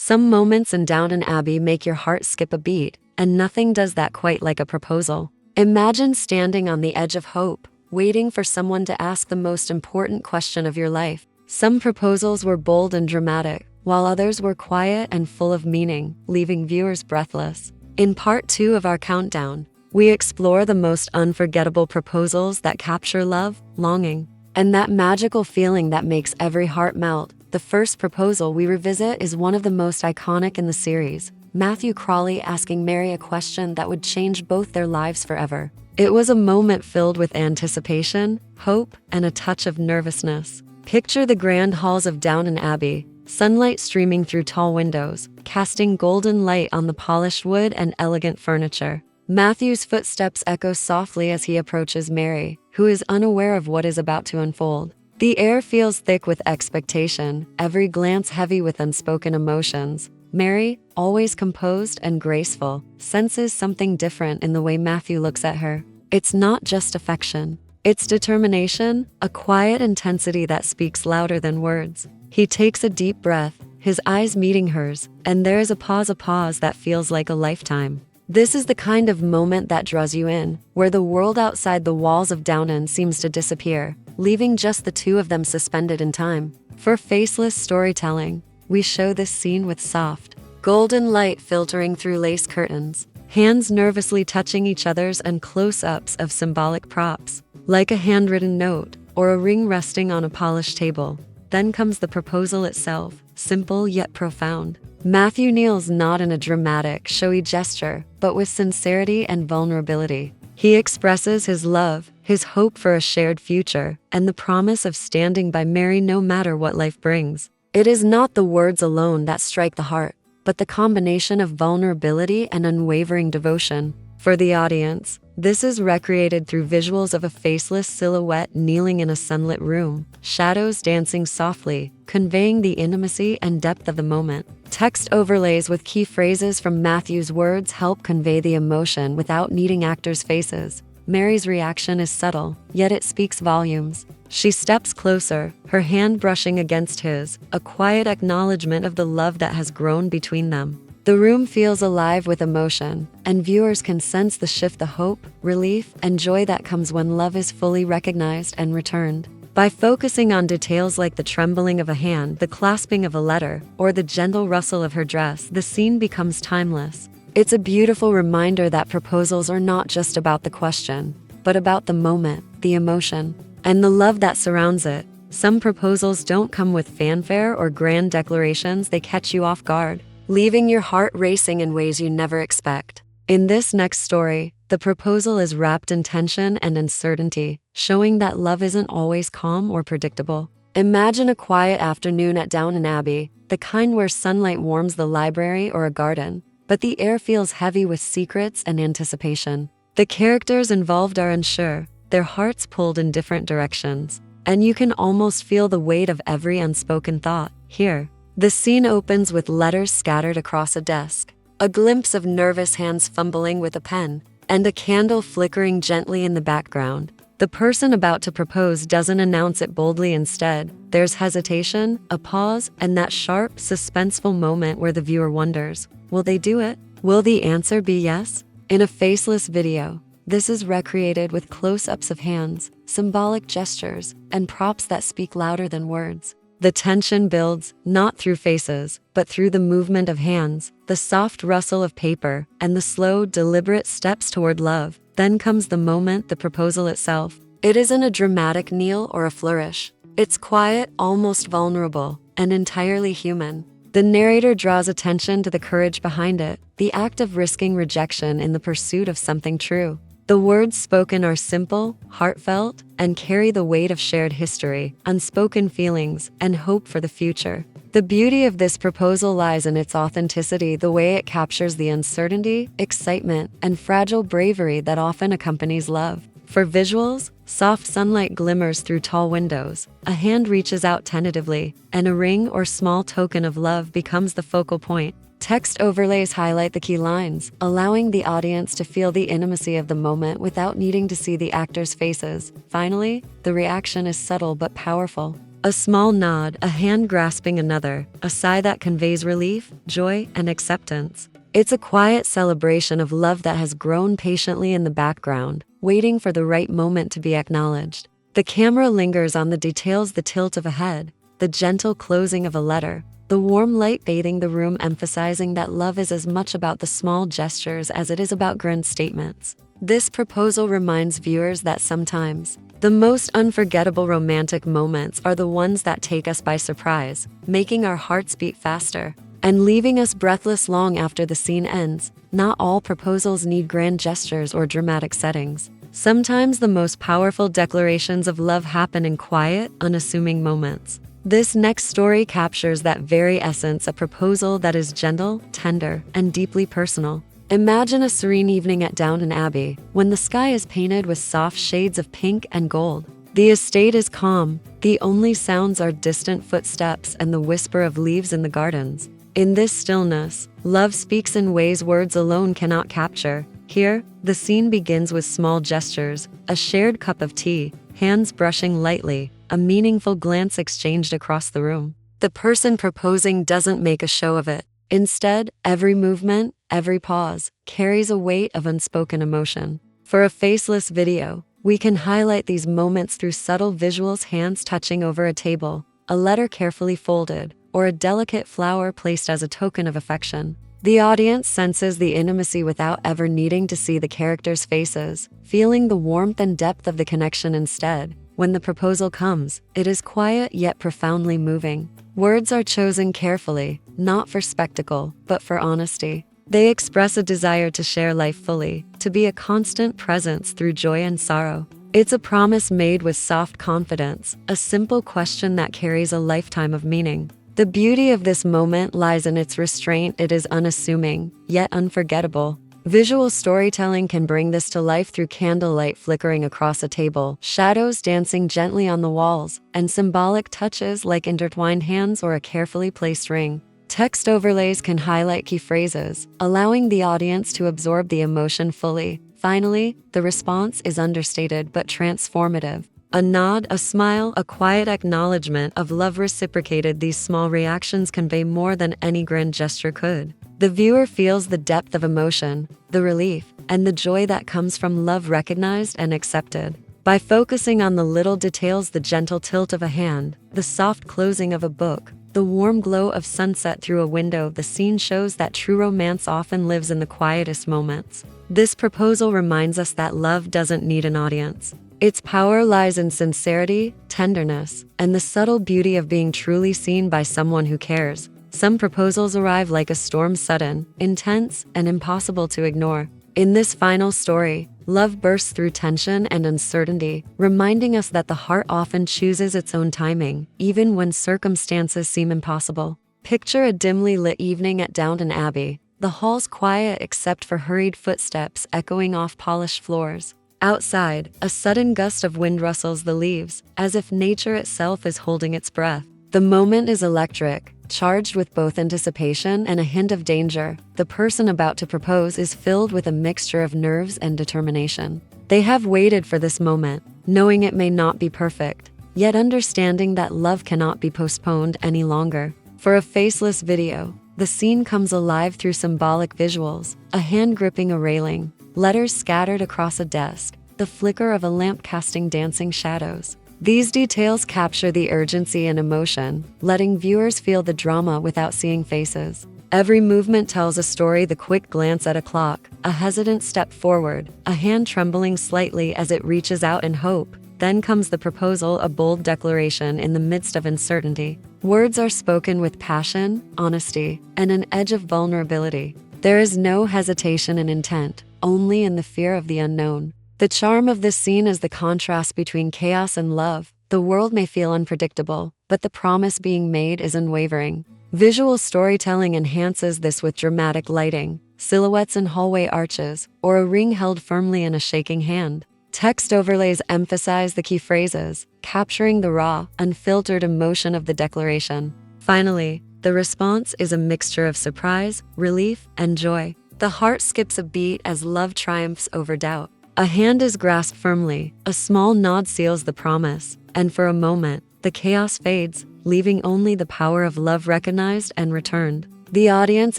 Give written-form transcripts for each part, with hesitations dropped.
Some moments in Downton Abbey make your heart skip a beat, and nothing does that quite like a proposal. Imagine standing on the edge of hope, waiting for someone to ask the most important question of your life. Some proposals were bold and dramatic, while others were quiet and full of meaning, leaving viewers breathless. In part 2 of our countdown, we explore the most unforgettable proposals that capture love, longing, and that magical feeling that makes every heart melt. The first proposal we revisit is one of the most iconic in the series, Matthew Crawley asking Mary a question that would change both their lives forever. It was a moment filled with anticipation, hope, and a touch of nervousness. Picture the grand halls of Downton Abbey, sunlight streaming through tall windows, casting golden light on the polished wood and elegant furniture. Matthew's footsteps echo softly as he approaches Mary, who is unaware of what is about to unfold. The air feels thick with expectation, every glance heavy with unspoken emotions. Mary, always composed and graceful, senses something different in the way Matthew looks at her. It's not just affection. It's determination, a quiet intensity that speaks louder than words. He takes a deep breath, his eyes meeting hers, and there is a pause that feels like a lifetime. This is the kind of moment that draws you in, where the world outside the walls of Downton seems to disappear, leaving just the two of them suspended in time. For faceless storytelling, we show this scene with soft, golden light filtering through lace curtains, hands nervously touching each other's, and close-ups of symbolic props, like a handwritten note or a ring resting on a polished table. Then comes the proposal itself, simple yet profound. Matthew kneels not in a dramatic, showy gesture, but with sincerity and vulnerability. He expresses his love, his hope for a shared future, and the promise of standing by Mary no matter what life brings. It is not the words alone that strike the heart, but the combination of vulnerability and unwavering devotion. For the audience, this is recreated through visuals of a faceless silhouette kneeling in a sunlit room, shadows dancing softly, conveying the intimacy and depth of the moment. Text overlays with key phrases from Matthew's words help convey the emotion without needing actors' faces. Mary's reaction is subtle, yet it speaks volumes. She steps closer, her hand brushing against his, a quiet acknowledgement of the love that has grown between them. The room feels alive with emotion, and viewers can sense the shift, the hope, relief, and joy that comes when love is fully recognized and returned. By focusing on details like the trembling of a hand, the clasping of a letter, or the gentle rustle of her dress, the scene becomes timeless. It's a beautiful reminder that proposals are not just about the question, but about the moment, the emotion, and the love that surrounds it. Some proposals don't come with fanfare or grand declarations, they catch you off guard, leaving your heart racing in ways you never expect. In this next story, the proposal is wrapped in tension and uncertainty, showing that love isn't always calm or predictable. Imagine a quiet afternoon at Downton Abbey, the kind where sunlight warms the library or a garden, but the air feels heavy with secrets and anticipation. The characters involved are unsure, their hearts pulled in different directions, and you can almost feel the weight of every unspoken thought. Here, the scene opens with letters scattered across a desk, a glimpse of nervous hands fumbling with a pen, and a candle flickering gently in the background. The person about to propose doesn't announce it boldly. Instead, there's hesitation, a pause, and that sharp, suspenseful moment where the viewer wonders, will they do it? Will the answer be yes? In a faceless video, this is recreated with close-ups of hands, symbolic gestures, and props that speak louder than words. The tension builds, not through faces, but through the movement of hands, the soft rustle of paper, and the slow, deliberate steps toward love. Then comes the moment, the proposal itself. It isn't a dramatic kneel or a flourish. It's quiet, almost vulnerable, and entirely human. The narrator draws attention to the courage behind it, the act of risking rejection in the pursuit of something true. The words spoken are simple, heartfelt, and carry the weight of shared history, unspoken feelings, and hope for the future. The beauty of this proposal lies in its authenticity, the way it captures the uncertainty, excitement, and fragile bravery that often accompanies love. For visuals, soft sunlight glimmers through tall windows, a hand reaches out tentatively, and a ring or small token of love becomes the focal point. Text overlays highlight the key lines, allowing the audience to feel the intimacy of the moment without needing to see the actors' faces. Finally, the reaction is subtle but powerful. A small nod, a hand grasping another, a sigh that conveys relief, joy, and acceptance. It's a quiet celebration of love that has grown patiently in the background, waiting for the right moment to be acknowledged. The camera lingers on the details, the tilt of a head, the gentle closing of a letter, the warm light bathing the room, emphasizing that love is as much about the small gestures as it is about grand statements. This proposal reminds viewers that sometimes the most unforgettable romantic moments are the ones that take us by surprise, making our hearts beat faster and leaving us breathless long after the scene ends. Not all proposals need grand gestures or dramatic settings. Sometimes the most powerful declarations of love happen in quiet, unassuming moments. This next story captures that very essence, a proposal that is gentle, tender, and deeply personal. Imagine a serene evening at Downton Abbey, when the sky is painted with soft shades of pink and gold. The estate is calm, the only sounds are distant footsteps and the whisper of leaves in the gardens. In this stillness, love speaks in ways words alone cannot capture. Here, the scene begins with small gestures, a shared cup of tea, hands brushing lightly, a meaningful glance exchanged across the room. The person proposing doesn't make a show of it. Instead, every movement, every pause, carries a weight of unspoken emotion. For a faceless video, we can highlight these moments through subtle visuals: hands touching over a table, a letter carefully folded, or a delicate flower placed as a token of affection. The audience senses the intimacy without ever needing to see the characters' faces, feeling the warmth and depth of the connection instead. When the proposal comes, it is quiet yet profoundly moving. Words are chosen carefully, not for spectacle, but for honesty. They express a desire to share life fully, to be a constant presence through joy and sorrow. It's a promise made with soft confidence, a simple question that carries a lifetime of meaning. The beauty of this moment lies in its restraint. It is unassuming, yet unforgettable. Visual storytelling can bring this to life through candlelight flickering across a table, shadows dancing gently on the walls, and symbolic touches like intertwined hands or a carefully placed ring. Text overlays can highlight key phrases, allowing the audience to absorb the emotion fully. Finally, the response is understated but transformative. A nod, a smile, a quiet acknowledgement of love reciprocated. These small reactions convey more than any grand gesture could. The viewer feels the depth of emotion, the relief, and the joy that comes from love recognized and accepted. By focusing on the little details, the gentle tilt of a hand, the soft closing of a book, the warm glow of sunset through a window, the scene shows that true romance often lives in the quietest moments. This proposal reminds us that love doesn't need an audience. Its power lies in sincerity, tenderness, and the subtle beauty of being truly seen by someone who cares. Some proposals arrive like a storm, sudden, intense, and impossible to ignore. In this final story, love bursts through tension and uncertainty, reminding us that the heart often chooses its own timing, even when circumstances seem impossible. Picture a dimly lit evening at Downton Abbey, the halls quiet except for hurried footsteps echoing off polished floors. Outside, a sudden gust of wind rustles the leaves, as if nature itself is holding its breath. The moment is electric, charged with both anticipation and a hint of danger. The person about to propose is filled with a mixture of nerves and determination. They have waited for this moment, knowing it may not be perfect, yet understanding that love cannot be postponed any longer. For a faceless video, the scene comes alive through symbolic visuals: a hand gripping a railing, letters scattered across a desk, the flicker of a lamp casting dancing shadows. These details capture the urgency and emotion, letting viewers feel the drama without seeing faces. Every movement tells a story: the quick glance at a clock, a hesitant step forward, a hand trembling slightly as it reaches out in hope. Then comes the proposal, a bold declaration in the midst of uncertainty. Words are spoken with passion, honesty, and an edge of vulnerability. There is no hesitation in intent, only in the fear of the unknown. The charm of this scene is the contrast between chaos and love. The world may feel unpredictable, but the promise being made is unwavering. Visual storytelling enhances this with dramatic lighting, silhouettes in hallway arches, or a ring held firmly in a shaking hand. Text overlays emphasize the key phrases, capturing the raw, unfiltered emotion of the declaration. Finally, the response is a mixture of surprise, relief, and joy. The heart skips a beat as love triumphs over doubt. A hand is grasped firmly, a small nod seals the promise, and for a moment, the chaos fades, leaving only the power of love recognized and returned. The audience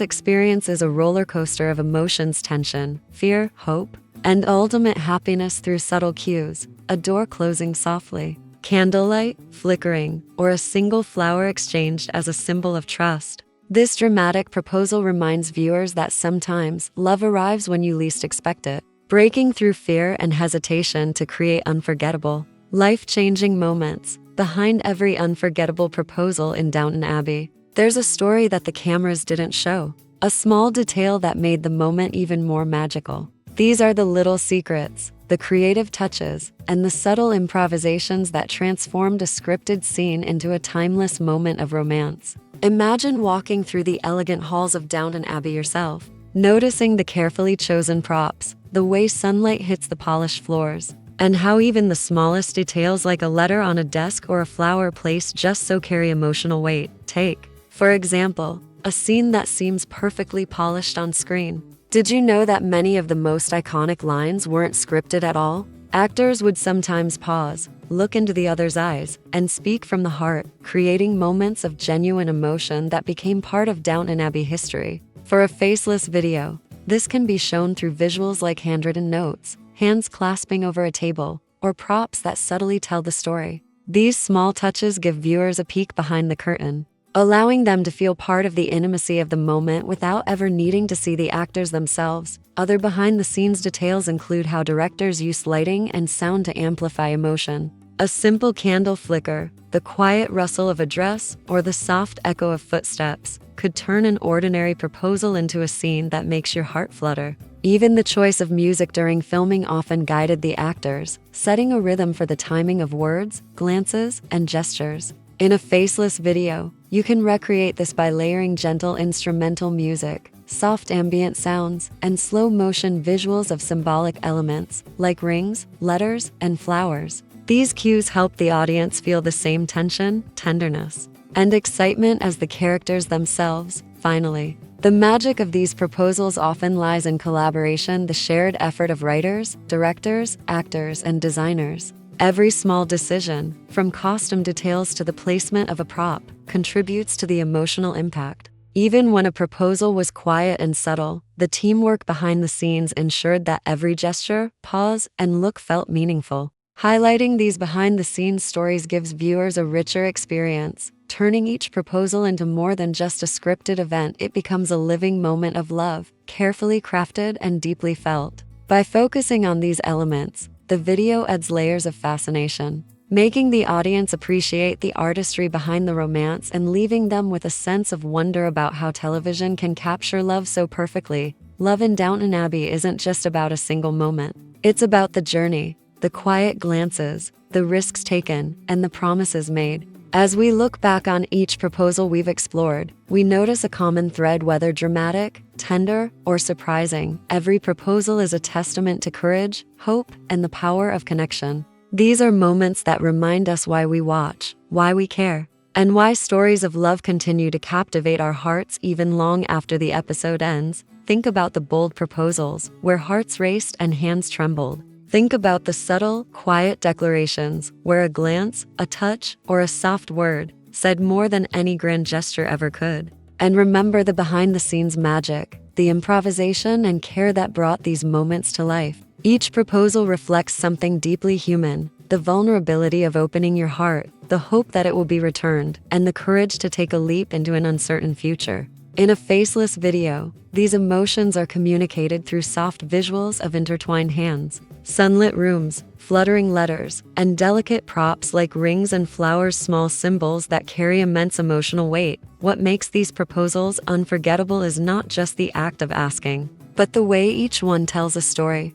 experiences a roller coaster of emotions, tension, fear, hope, and ultimate happiness through subtle cues, a door closing softly, candlelight flickering, or a single flower exchanged as a symbol of trust. This dramatic proposal reminds viewers that sometimes love arrives when you least expect it, breaking through fear and hesitation to create unforgettable, life-changing moments. Behind every unforgettable proposal in Downton Abbey, there's a story that the cameras didn't show, a small detail that made the moment even more magical. These are the little secrets, the creative touches, and the subtle improvisations that transformed a scripted scene into a timeless moment of romance. Imagine walking through the elegant halls of Downton Abbey yourself, noticing the carefully chosen props, the way sunlight hits the polished floors, and how even the smallest details like a letter on a desk or a flower placed just so carry emotional weight. Take, for example, a scene that seems perfectly polished on screen. Did you know that many of the most iconic lines weren't scripted at all? Actors would sometimes pause, look into the other's eyes, and speak from the heart, creating moments of genuine emotion that became part of Downton Abbey history. For a faceless video, this can be shown through visuals like handwritten notes, hands clasping over a table, or props that subtly tell the story. These small touches give viewers a peek behind the curtain, allowing them to feel part of the intimacy of the moment without ever needing to see the actors themselves. Other behind-the-scenes details include how directors use lighting and sound to amplify emotion. A simple candle flicker, the quiet rustle of a dress, or the soft echo of footsteps could turn an ordinary proposal into a scene that makes your heart flutter. Even the choice of music during filming often guided the actors, setting a rhythm for the timing of words, glances, and gestures. In a faceless video, you can recreate this by layering gentle instrumental music, soft ambient sounds, and slow-motion visuals of symbolic elements like rings, letters, and flowers. These cues help the audience feel the same tension, tenderness, and excitement as the characters themselves. Finally, the magic of these proposals often lies in collaboration, the shared effort of writers, directors, actors, and designers. Every small decision, from costume details to the placement of a prop, contributes to the emotional impact. Even when a proposal was quiet and subtle, the teamwork behind the scenes ensured that every gesture, pause, and look felt meaningful. Highlighting these behind-the-scenes stories gives viewers a richer experience, turning each proposal into more than just a scripted event. It becomes a living moment of love, carefully crafted and deeply felt. By focusing on these elements, the video adds layers of fascination, making the audience appreciate the artistry behind the romance and leaving them with a sense of wonder about how television can capture love so perfectly. Love in Downton Abbey isn't just about a single moment. It's about the journey, the quiet glances, the risks taken, and the promises made. As we look back on each proposal we've explored, we notice a common thread, whether dramatic, tender, or surprising. Every proposal is a testament to courage, hope, and the power of connection. These are moments that remind us why we watch, why we care, and why stories of love continue to captivate our hearts even long after the episode ends. Think about the bold proposals, where hearts raced and hands trembled. Think about the subtle, quiet declarations, where a glance, a touch, or a soft word said more than any grand gesture ever could. And remember the behind-the-scenes magic, the improvisation and care that brought these moments to life. Each proposal reflects something deeply human, the vulnerability of opening your heart, the hope that it will be returned, and the courage to take a leap into an uncertain future. In a faceless video, these emotions are communicated through soft visuals of intertwined hands, sunlit rooms, fluttering letters, and delicate props like rings and flowers, small symbols that carry immense emotional weight. What makes these proposals unforgettable is not just the act of asking, but the way each one tells a story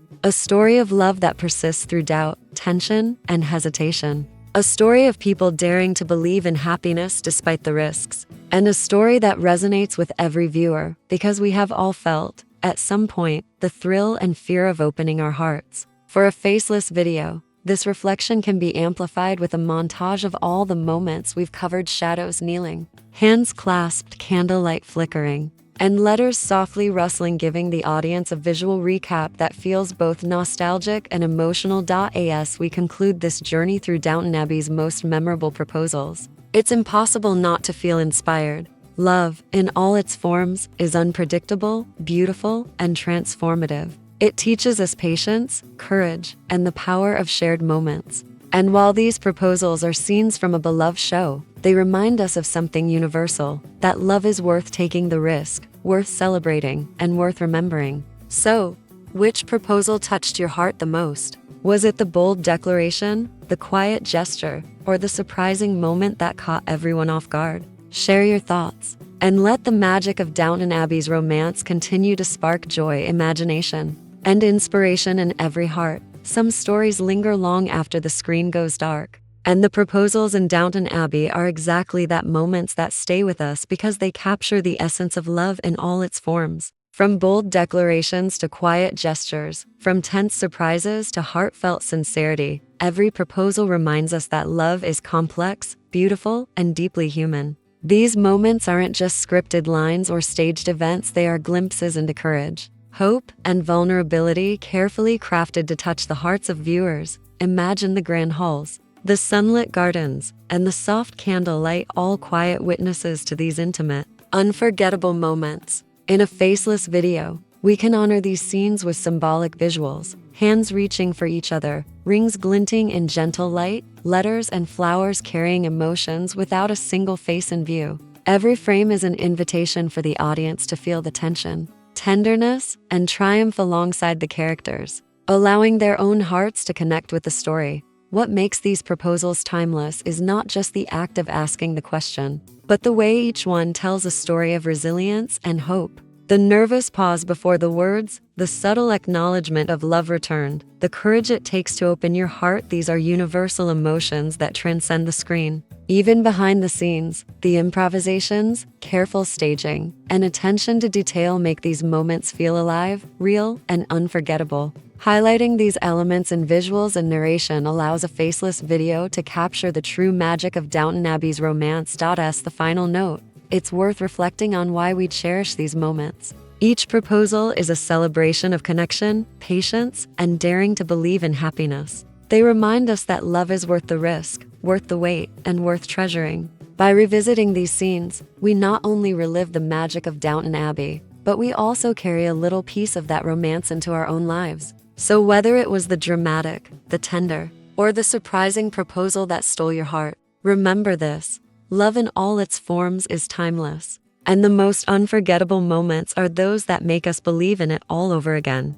of love that persists through doubt, tension, and hesitation. A story of people daring to believe in happiness despite the risks. And a story that resonates with every viewer, because we have all felt, at some point, the thrill and fear of opening our hearts. For a faceless video, this reflection can be amplified with a montage of all the moments we've covered: shadows kneeling, hands clasped, candlelight flickering, and letters softly rustling, giving the audience a visual recap that feels both nostalgic and emotional. As we conclude this journey through Downton Abbey's most memorable proposals, it's impossible not to feel inspired. Love, in all its forms, is unpredictable, beautiful, and transformative. It teaches us patience, courage, and the power of shared moments. And while these proposals are scenes from a beloved show, they remind us of something universal, that love is worth taking the risk, worth celebrating, and worth remembering. So, which proposal touched your heart the most? Was it the bold declaration, the quiet gesture, or the surprising moment that caught everyone off guard? Share your thoughts, and let the magic of Downton Abbey's romance continue to spark joy, imagination, and inspiration in every heart. Some stories linger long after the screen goes dark, and the proposals in Downton Abbey are exactly that, moments that stay with us because they capture the essence of love in all its forms. From bold declarations to quiet gestures, from tense surprises to heartfelt sincerity, every proposal reminds us that love is complex, beautiful, and deeply human. These moments aren't just scripted lines or staged events, they are glimpses into courage, hope, and vulnerability, carefully crafted to touch the hearts of viewers. Imagine the grand halls, the sunlit gardens, and the soft candlelight, all quiet witnesses to these intimate, unforgettable moments. In a faceless video, we can honor these scenes with symbolic visuals, hands reaching for each other, rings glinting in gentle light, letters and flowers carrying emotions without a single face in view. Every frame is an invitation for the audience to feel the tension, tenderness, and triumph alongside the characters, allowing their own hearts to connect with the story. What makes these proposals timeless is not just the act of asking the question, but the way each one tells a story of resilience and hope. The nervous pause before the words, the subtle acknowledgement of love returned, the courage it takes to open your heart, these are universal emotions that transcend the screen. Even behind the scenes, the improvisations, careful staging, and attention to detail make these moments feel alive, real, and unforgettable. Highlighting these elements in visuals and narration allows a faceless video to capture the true magic of Downton Abbey's romance. As the final note, it's worth reflecting on why we cherish these moments. Each proposal is a celebration of connection, patience, and daring to believe in happiness. They remind us that love is worth the risk, worth the wait, and worth treasuring. By revisiting these scenes, we not only relive the magic of Downton Abbey, but we also carry a little piece of that romance into our own lives. So whether it was the dramatic, the tender, or the surprising proposal that stole your heart, remember this: love in all its forms is timeless, and the most unforgettable moments are those that make us believe in it all over again.